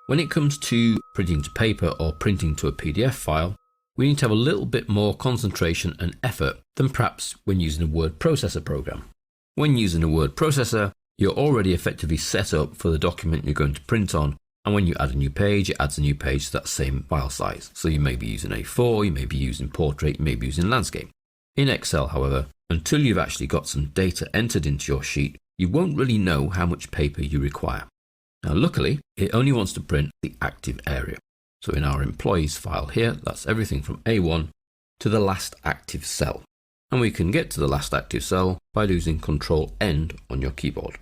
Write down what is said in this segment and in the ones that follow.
When it comes to printing to paper or printing to a PDF file, we need to have a little bit more concentration and effort than perhaps when using a word processor program. When using a word processor, you're already effectively set up for the document you're going to print on, and when you add a new page, it adds a new page to that same file size. So you may be using A4, you may be using portrait, you may be using landscape. In Excel, however, until you've actually got some data entered into your sheet, you won't really know how much paper you require. Now luckily, it only wants to print the active area. So in our employees file here, that's everything from A1 to the last active cell. And we can get to the last active cell by using Ctrl-End on your keyboard,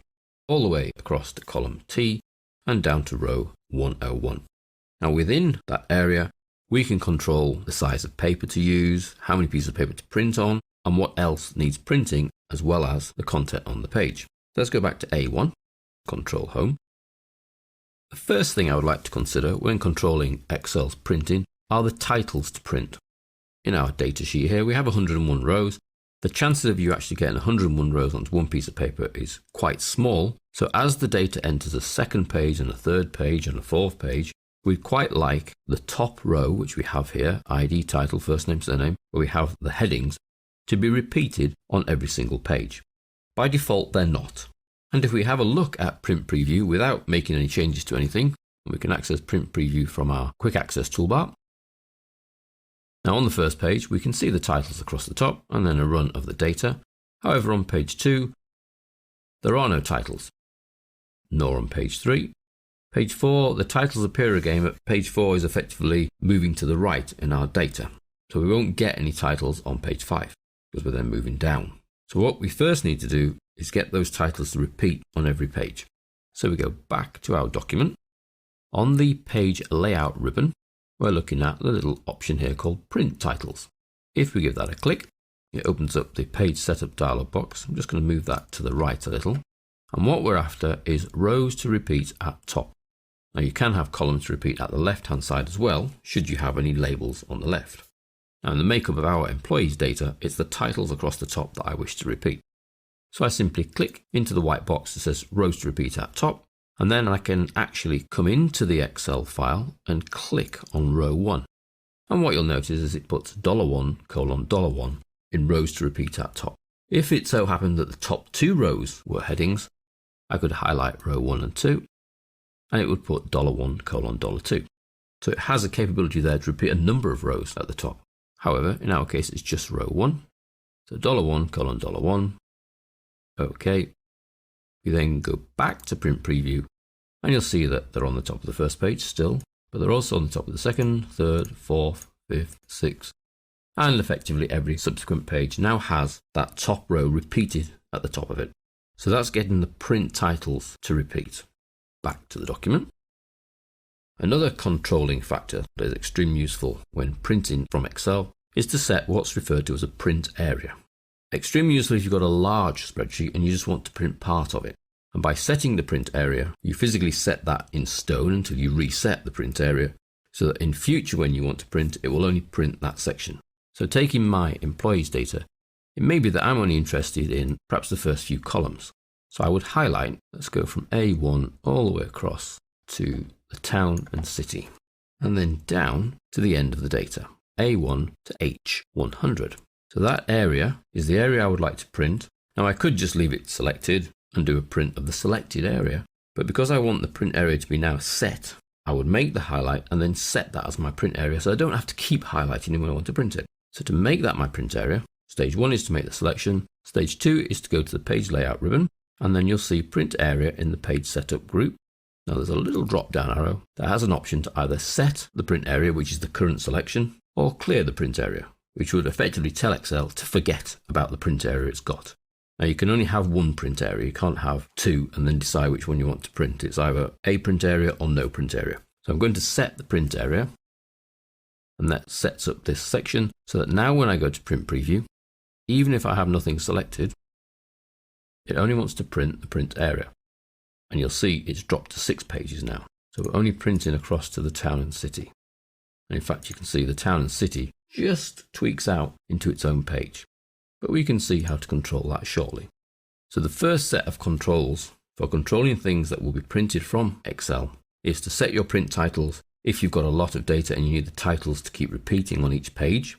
all the way across to column T and down to row 101. Now within that area, we can control the size of paper to use, how many pieces of paper to print on, and what else needs printing, as well as the content on the page. Let's go back to A1, Control Home. The first thing I would like to consider when controlling Excel's printing are the titles to print. In our data sheet here, we have 101 rows. The chances of you actually getting 101 rows onto one piece of paper is quite small. So as the data enters a second page and a third page and a fourth page, we'd quite like the top row, which we have here, ID, title, first name, surname, where we have the headings, to be repeated on every single page. By default, they're not. And if we have a look at Print Preview without making any changes to anything, we can access Print Preview from our Quick Access toolbar. Now on the first page, we can see the titles across the top and then a run of the data. However, on page 2, there are no titles, nor on page 3. Page 4, the titles appear again, but page 4 is effectively moving to the right in our data. So we won't get any titles on page 5 because we're then moving down. So what we first need to do is get those titles to repeat on every page. So we go back to our document. On the page layout ribbon, we're looking at the little option here called Print Titles. If we give that a click, it opens up the page setup dialog box. I'm just going to move that to the right a little. And what we're after is rows to repeat at top. Now you can have columns to repeat at the left-hand side as well, should you have any labels on the left. Now in the makeup of our employees data, it's the titles across the top that I wish to repeat. So I simply click into the white box that says rows to repeat at top, and then I can actually come into the Excel file and click on row 1. And what you'll notice is it puts $1:$1 in rows to repeat at top. If it so happened that the top 2 rows were headings, I could highlight row 1 and 2, and it would put $1:$2. So it has a capability there to repeat a number of rows at the top. However, in our case, it's just row 1. So $1:$1. OK. We then go back to Print Preview, and you'll see that they're on the top of the first page still, but they're also on the top of the second, third, fourth, fifth, sixth, and effectively every subsequent page now has that top row repeated at the top of it. So that's getting the print titles to repeat. Back to the document. Another controlling factor that is extremely useful when printing from Excel is to set what's referred to as a print area. Extremely useful if you've got a large spreadsheet and you just want to print part of it. And by setting the print area, you physically set that in stone until you reset the print area, so that in future when you want to print, it will only print that section. So taking my employees data, it may be that I'm only interested in perhaps the first few columns. So I would highlight, let's go from A1 all the way across to the town and city, and then down to the end of the data, A1 to H100. So that area is the area I would like to print. Now I could just leave it selected and do a print of the selected area, but because I want the print area to be now set, I would make the highlight and then set that as my print area so I don't have to keep highlighting it when I want to print it. So to make that my print area, stage 1 is to make the selection, stage 2 is to go to the page layout ribbon, and then you'll see print area in the page setup group. Now there's a little drop down arrow that has an option to either set the print area, which is the current selection, or clear the print area, which would effectively tell Excel to forget about the print area it's got. Now you can only have one print area, you can't have 2 and then decide which one you want to print. It's either a print area or no print area. So I'm going to set the print area, and that sets up this section so that now when I go to Print Preview, even if I have nothing selected, it only wants to print the print area. And you'll see it's dropped to 6 pages now. So we're only printing across to the town and city. And in fact, you can see the town and city just tweaks out into its own page. But we can see how to control that shortly. So the first set of controls for controlling things that will be printed from Excel is to set your print titles if you've got a lot of data and you need the titles to keep repeating on each page.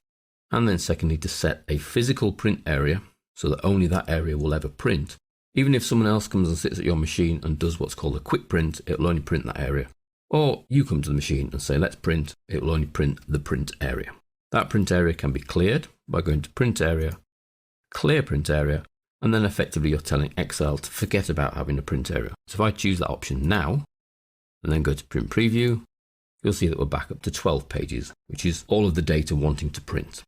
And then secondly, to set a physical print area so that only that area will ever print. Even if someone else comes and sits at your machine and does what's called a quick print, it will only print that area. Or you come to the machine and say, let's print, it will only print the print area. That print area can be cleared by going to print area, clear print area, and then effectively you're telling Excel to forget about having a print area. So if I choose that option now, and then go to print preview, you'll see that we're back up to 12 pages, which is all of the data wanting to print.